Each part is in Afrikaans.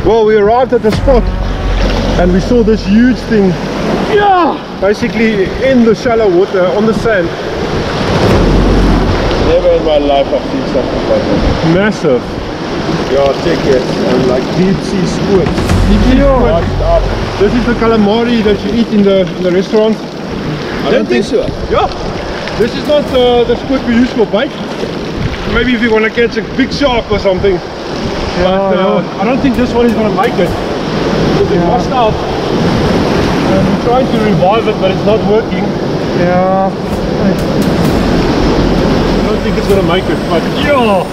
Well, we arrived at the spot and we saw this huge thing, yeah, basically in the shallow water on the sand. Never in my life I've seen something like that. Massive. Yeah, check it. And like deep sea squid. This is the calamari that you eat in the restaurant. I don't think so. Yeah. This is not the squid we use for bait. Maybe if you want to catch a big shark or something. But I don't think this one is going to make it. Because it washed out. I'm trying to revive it, but it's not working. Yeah. I don't think it's going to make it, but yeah.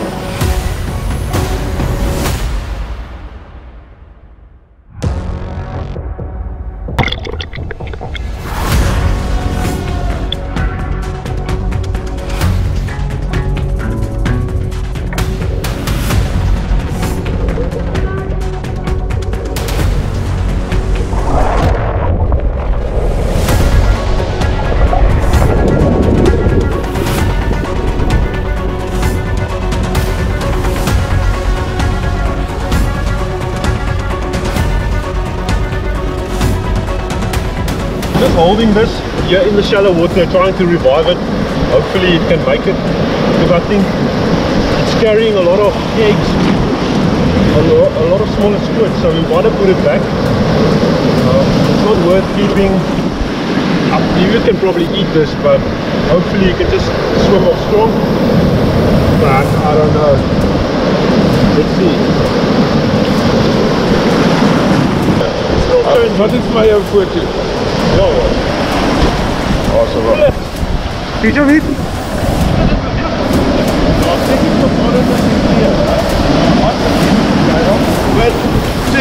Just holding this here in the shallow water, trying to revive it. Hopefully it can make it, because I think it's carrying a lot of eggs, a lot of smaller squid, so we want to put it back. It's not worth keeping up. You can probably eat this, but hopefully you can just swim off strong. But I don't know. Let's see. Wat is my foto? Ja hoor. Awesome. Ziet je niet?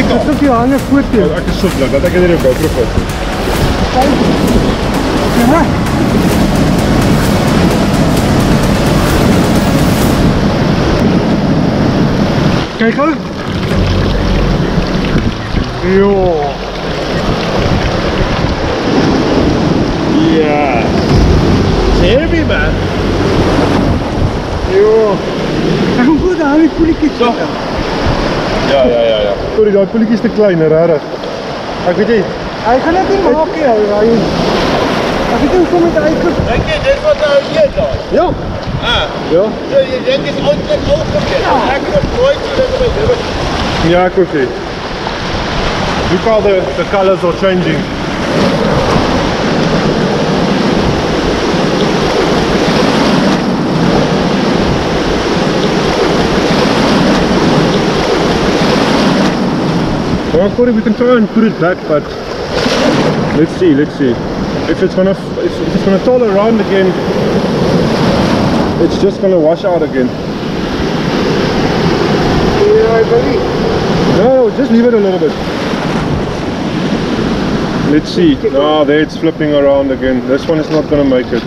Dat is ook je hangen foto. Ek is so blik dat ek hier 'n GoPro foto. Ja. Kijk gou. Yo. Yeah. It's heavy, man. Yo. Ek kom goed aan die poeltjies. Ja. Sorry, daai poeltjie is te klein, regtig. Ek weet jy. Hy gaan net nie maak nie. Ek weet nie hoe kom dit uit. Dink jy dis wat hy eet daar? Ja. Ja. So jy dink is eintlik oorgekeer. Ek het nooit so dit by dit. Ja, ek ook nie. Look how the colors are changing. Well, Corey, we can try and put it back, but let's see. If it's gonna toll around again, it's just gonna wash out again. Yeah, buddy. No, just leave it a little bit. Let's see. Oh, there it's flipping around again. This one is not gonna make it.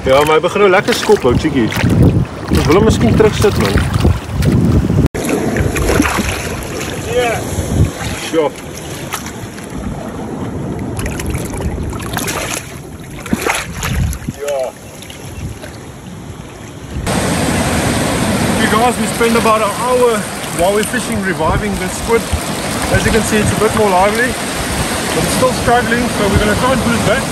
Ja, maar hy begin nou lekker skop hou, chickie. Ek wil hom miskien terugsit, man. Ja. Sure. Ja. You guys, we spent about an hour while we're fishing reviving this squid. As you can see, it's a bit more lively, but it's still struggling, so we're going to try and put it back.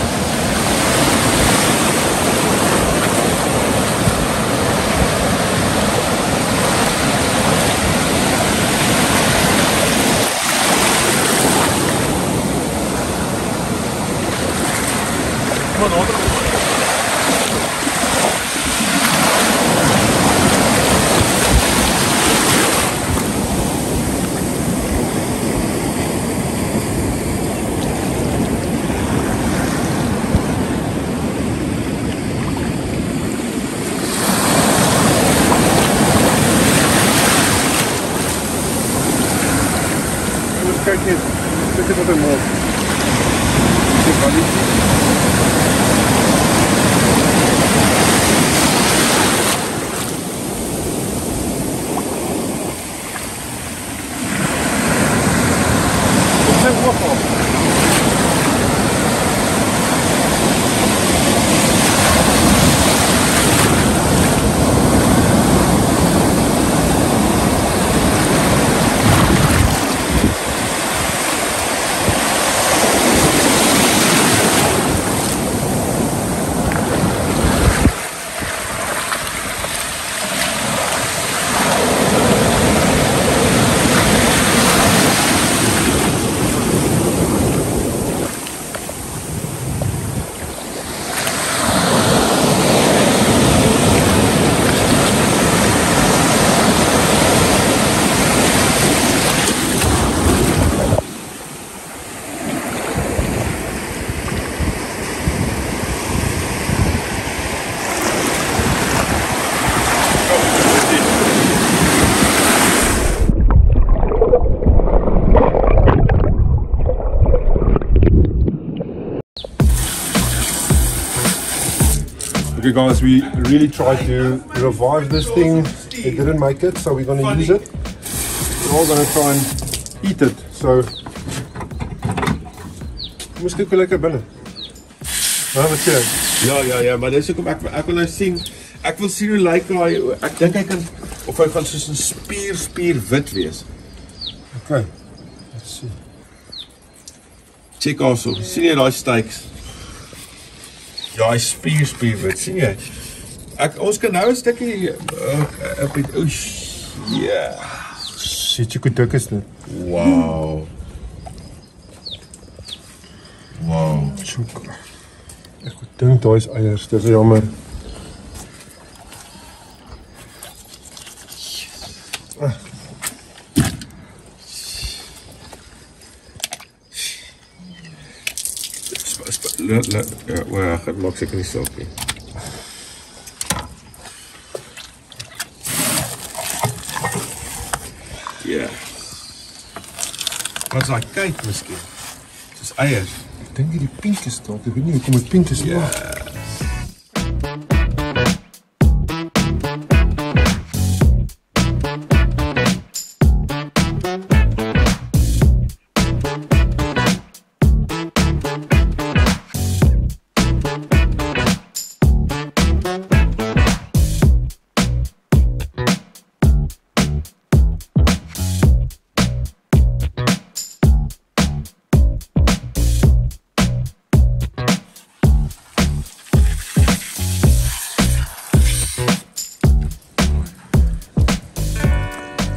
Kijk eens, zit je wat in omhoog. Dit kan niet. Okay guys, we really tried to revive this thing. It didn't make it, so we're going to use it. We're all going to try and eat it. So, kom ons kyk hoe lekker binne. Wat sê jy? Ja, maar dis hoekom ek wil nou sien. Ek wil sien hoe lyk hy. Ek dink hy kan of hy gaan soos 'n spier wit wees. Okay. Let's see. Check also. Sien jy daai steaks? Ja, hy spier wit, sien jy? Ons kan nou 'n stukkie op die oes. Ja. Shit, jy kan dik is dit. Wow. Choek. Ek dink daai is eiers, dis jammer. Ek maak seker nie saak nie. Ja. Wat is daai kyk miskien? Soos eiers. Ek dink die pink is daar. Ek weet nie hoekom dit pink is nie.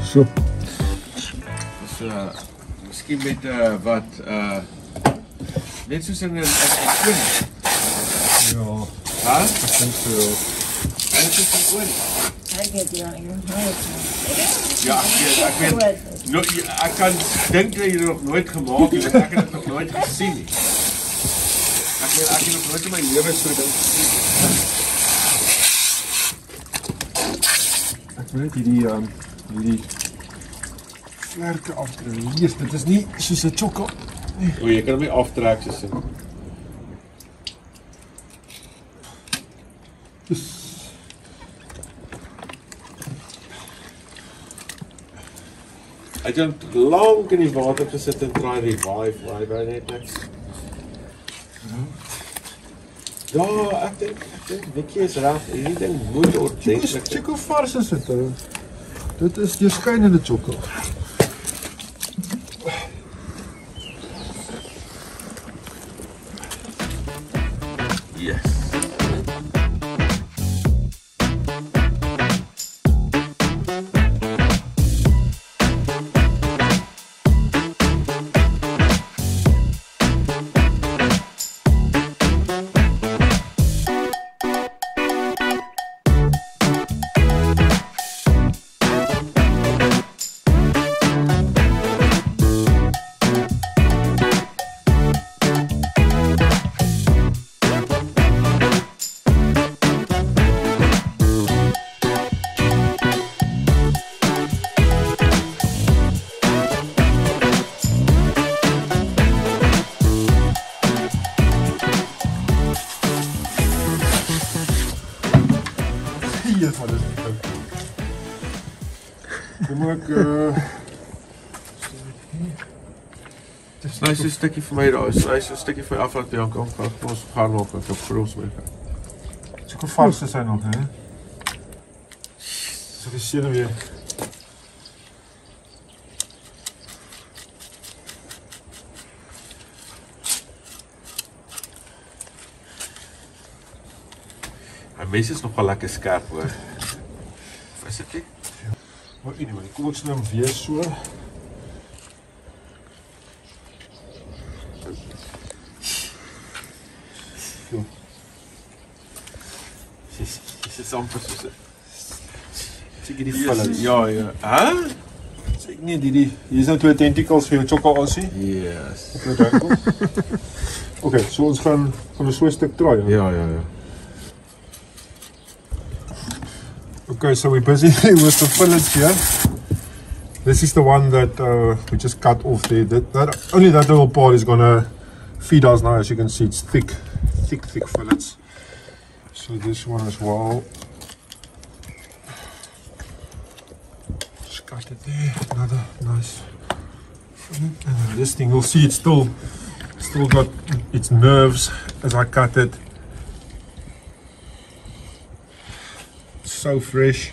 So. Miskien met wat net soos in 'n oond. Ja. Ha? Ek dink so. Net soos 'n oond. Ek het hier aan jou huis. Ja, ek weet. Ek kan dink dat jy nog nooit gemaak het, ek het dit nog nooit gesien nie. Ek het nog nooit in my lewe so ding gesien nie. Ek weet hierdie vlerke aftrek. Hier, dit is nie soos 'n chokka. O, jy kan hom nie aftrek soos dit. Hy het lank in die water gesit en try revive, maar hy wou net niks. Ja, ek dink Nikki is reg. Hierdie ding moet ordentlik. Kyk hoe vars is dit. Dit is deurskynende chokka. Yes. Hier van dit. Kom ek Dis nice 'n stukkie vir my daar. Is nice 'n stukkie vir af wat Bianca kom ons gaan maak met op grosmerk. Sulke vars is hy nog, hè? So die seën weer. Die mes is nogal lekker skerp hoor. Is dit nie? Maar anyway, kom ons nou weer so. Dis is amper soos 'n Seker die fillets. Ja, ja. Hæ? Sê nee, hier is nou 2 tentacles vir jou chokka Aussie. Yes. Op jou duikel. Okay, so ons gaan so 'n stuk try. Ja, ja, ja. Okay, so we're busy with the fillets here. This is the one that we just cut off there. Only that little part is gonna feed us now. As you can see, it's thick fillets. So this one as well. Just cut it there. Another nice fillet. And then this thing, you'll see it's still got its nerves as I cut it. So fresh.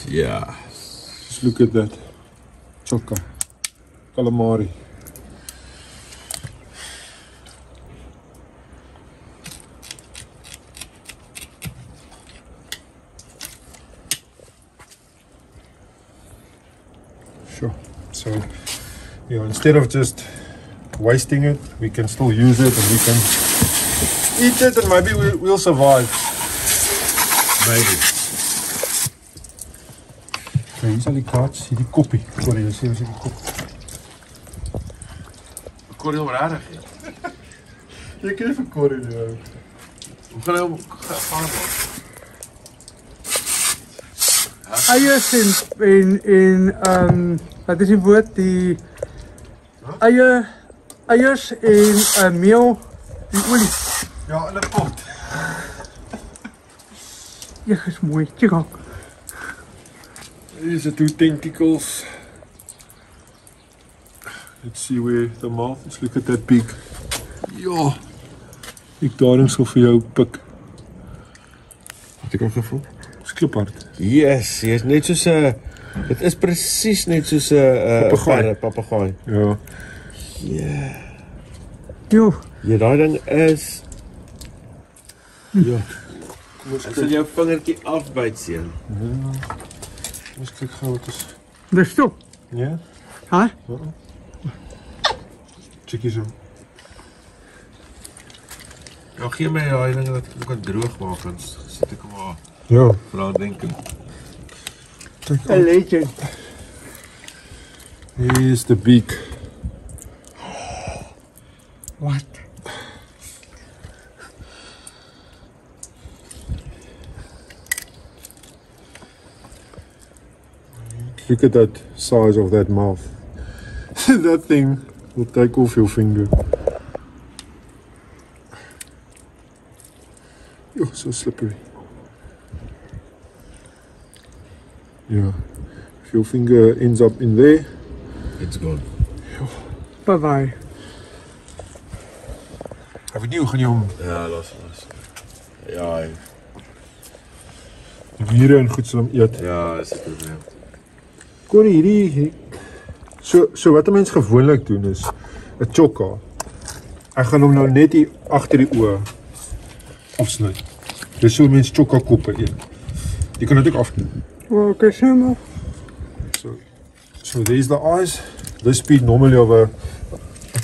Yeah. Just look at that. Chokka. Calamari. Sure. So, yeah, instead of just wasting it, we can still use it and we can eat it and maybe we'll survive. Maybe. Okay, hier is al die kaarts, hier die koppie. Sorry, jy sê ons het die kop. Korrel rarig. Jy kan nie vir korrel nie. Hoe gaan hy gaan maak? Eiers en wat is die woord, die eiers en meel, die olie. Ja, in 'n pot. Ja, is mooi, tjekak. These are 2 tentacles. Let's see where the mouth is. Look at that big. Ja. Ek daarin so vir jou pik. Het ek al gevoel? Dis kliphard. Yes, jy is net soos 'n dit is presies net soos 'n papegaai. Ja. Ja. Jo, Ja, daai ding is ja. Kom ons Ek sal jou vingertjie afbyt seun. Ons kyk gou wat is. dis top. Ja? Hè? Checkie so. Ja, gee my daai ding wat ek kan droog maak en sit ek maar Ja. vra dink ek. Kyk A al. legend. Here's the beak. Wat? Look at that size of that mouth. That thing will take off your finger. Oh, so slippery. Yeah. If your finger ends up in there, It's gone. Bye-bye. Ek weet nie hoe gaan jy hom Ja, los. Ja, die mure en goed sal hom eet. ja, is 'n probleem. Kon hierdie so wat 'n mens gewoonlik doen is 'n chokka. Ek gaan hom nou net hier agter die oë afsny. Dis so mense chokka koppe eet. Jy kan dit ook afneem. Okay, sê maar. So there's the eyes. This speed normally of a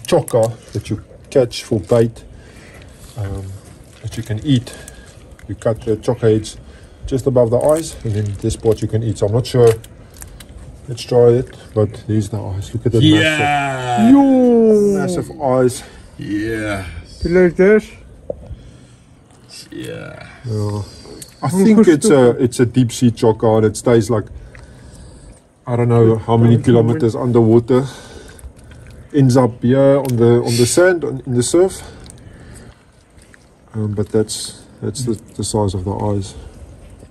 chokka that you catch for bait, that you can eat. You cut the chokka heads just above the eyes, and then this part you can eat. So I'm not sure. Let's try it. But there's the eyes. Look at the Yeah. massive eyes. Yeah. Jy like this? Yeah. Yeah. I think it's a deep sea chokka and it stays like I don't know how many kilometers underwater. Ends up here on the sand in the surf. But that's the size of the eyes.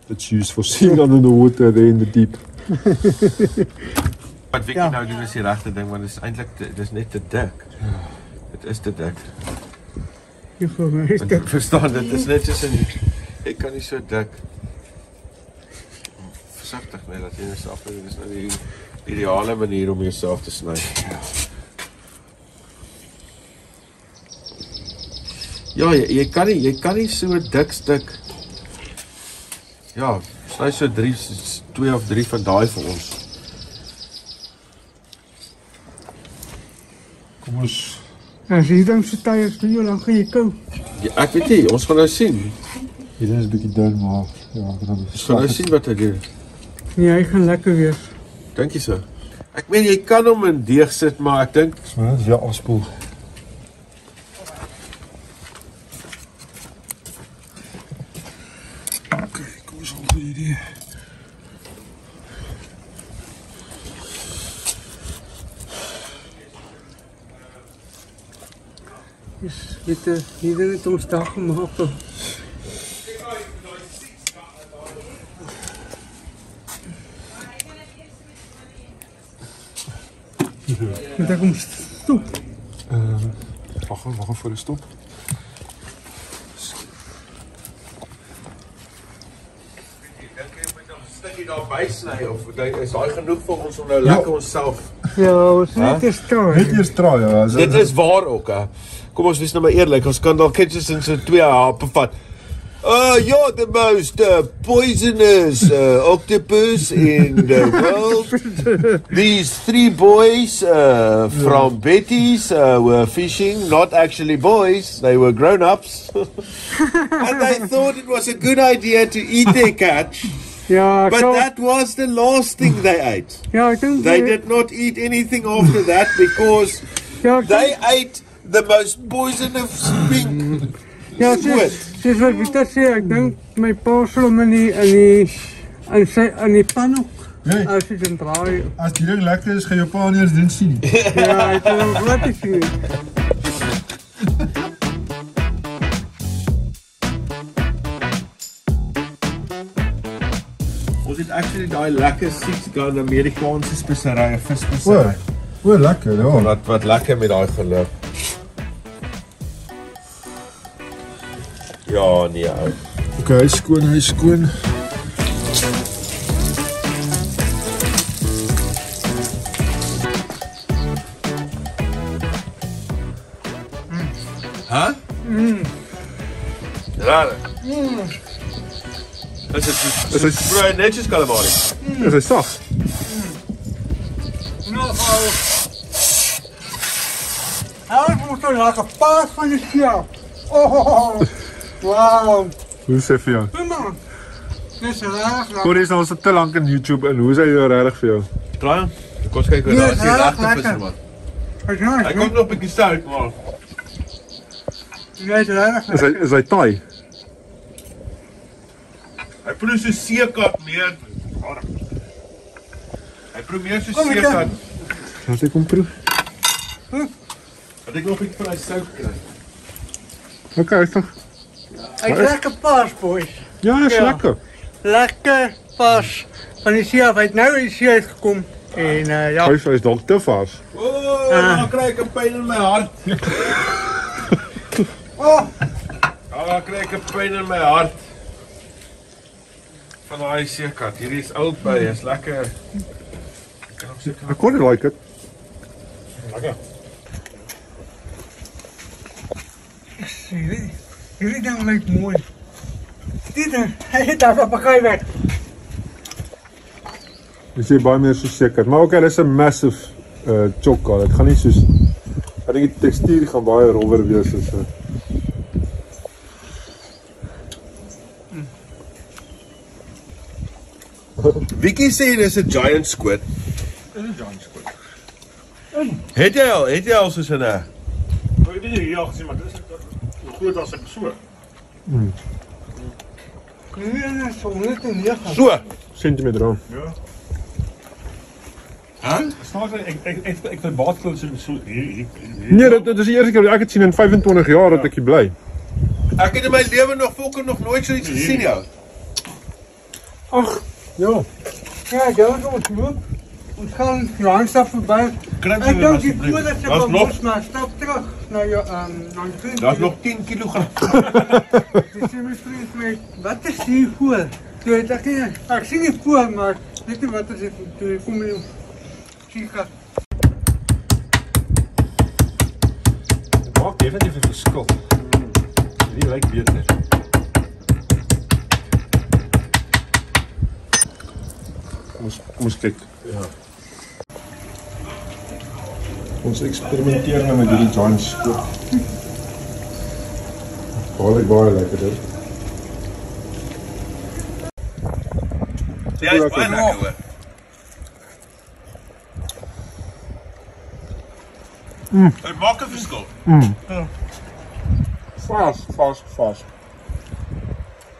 that's used for seeing under the water there in the deep. Wat Vicky nou doen is die regte ding, want dit is eintlik dis net te dik. Dit is te dik. Want ek verstaan dit is net soos in ek kan nie so dik. Versigtig net dat jy jouself dit is nou die ideale manier om jouself te sny. Ja, jy kan nie so dik stuk. Ja, sny so 2 of 3 van daai vir ons. Kom ons. As jy dan so tyd is, hoe lank gaan jy kou? Ja, ek weet nie, ons gaan nou sien. Hierdie is 'n bietjie dun, maar ja, ek gaan Ons gaan nou sien wat hy doen. Nee, hy gaan lekker wees. Dink jy so? Ek meen jy kan hom in deeg sit, maar ek dink Maar dis ja, afspoel. Okay, kom ons al goed idee. Hier het ons dag gemaak. Moet ek hom stop? Wag voor de stop. stukkie daar bysny of is daai genoeg vir ons om nou lekker onsself. Ja, ons net eers try. Net eers try, ja. Dit is waar ook, hè. Kom ons wees nou maar eerlik, ons kan dalk net in so 2 hape vat. You're the most poisonous octopus in the world. These 3 boys from Betty's were fishing, not actually boys, they were grown-ups. And they thought it was a good idea to eat their catch. Ja, But that was the last thing they ate. ja, ek dink They did not eat anything after that because ja, ek they ate the most poisonous thing. ja, soos wat Vita sê, ek dink my pa sal hom in die pan ook. Nee. As jy dit draai. As die ding lekker is, gaan jou pa nie eens dit sien. Ja, hy kan hom glad nie sien. Ons het actually daai lekker 6-gun Amerikaanse speserye, vispeserye. O, lekker, ja. Wat lekker met daai geloop. Ja, nee, ou. Okay, hy is skoon. Huh? Rare. Is dit brood netjies calamari? Is hy sag? Nou, hij moet een lekker paard van je sjaalf. Oh, wauw. Hoe sê vir jou? Kom man. Dit is raar. Hoor, is nou al so te lank in YouTube en hoe is hy regtig vir jou? Draai hom. Kom ons kyk hoe Nee, daar is die raar, regte lekker. vis man. Hij is nice. Hy kom nog 'n bietjie sout, maar Hij is raar. Is hy taai? hy proe so seekat meer. Hy proe meer so Kom, seekat. Jan. Laat ek hom proe. Dat ek nog 'n bietjie van hy sout kry. Okay, is toch? Hij is lekker paars, boys. Ja, is Ja. lekker. Lekker paars van die sjaalf. Hij is nou in die sjaalf gekomen. En ja. Hy is dalk te vars. Dan kry ek 'n pyn in my hart. Oh, Dan kry ek 'n pyn in my hart. Van daai seekat. Hierdie is oud by, is lekker. Kan ook seker. I quite like it. Lekker. jullie ding lijkt mooi. Dit hij heeft daar papagai weg. Jy sê baie meer so seker. Maar okay, dis 'n massive chokka. Dit gaan nie soos ek dink die tekstuur gaan baie rowwer wees soos Vicky sê dis 'n giant squid. Dis 'n giant squid. Het jy al soos 'n Ek het nie hier al gesien, maar dit is groot as 'n persoon. Nee, zo net in hier gaan. so. sentimeter lang. Ja. Hæ? Snaaks ek het baadklous so hier. Nee, dit is die eerste keer ek het sien in 25 jaar dat ek hier bly. Ek het in my lewe nog nooit so iets gesien jou. Ach, Ja. ja, daar is ons loop. Ons gaan langzaam voorbij. Kruip Ik weer denk die alsjeblieft. voer dat je Dat is wel nog- los, maar stap terug naar je naar je vriend. Dat is nog 10 kilogram. Dus je mijn vriend mee, wat is hier voor? Toen ik dacht, ja, ik zie niet voor, maar weet je wat er zit? Toen kom je zie gaat. Het maakt definitief een verschil. Die lijkt beter. Moest kyk. Ja. Ons eksperimenteer nou met hierdie giant scoop. Baie baie lekker dit. Ja, is baie lekker hoor. Het maakt een verschil. Vast.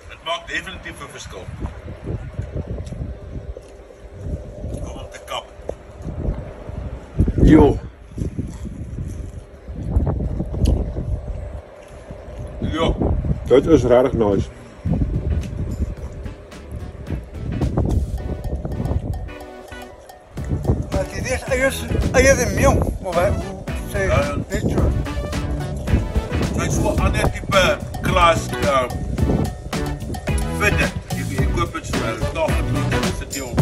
Het maakt definitief een verschil. Kom op de kap. Jo. Ja. Dit is regtig nice. Maar dit is eiers en meel. Of hoe zeg je? Weet je wat? Het is zo'n ander type klas verder. Je koopt het zo, nog een beetje, zit je op.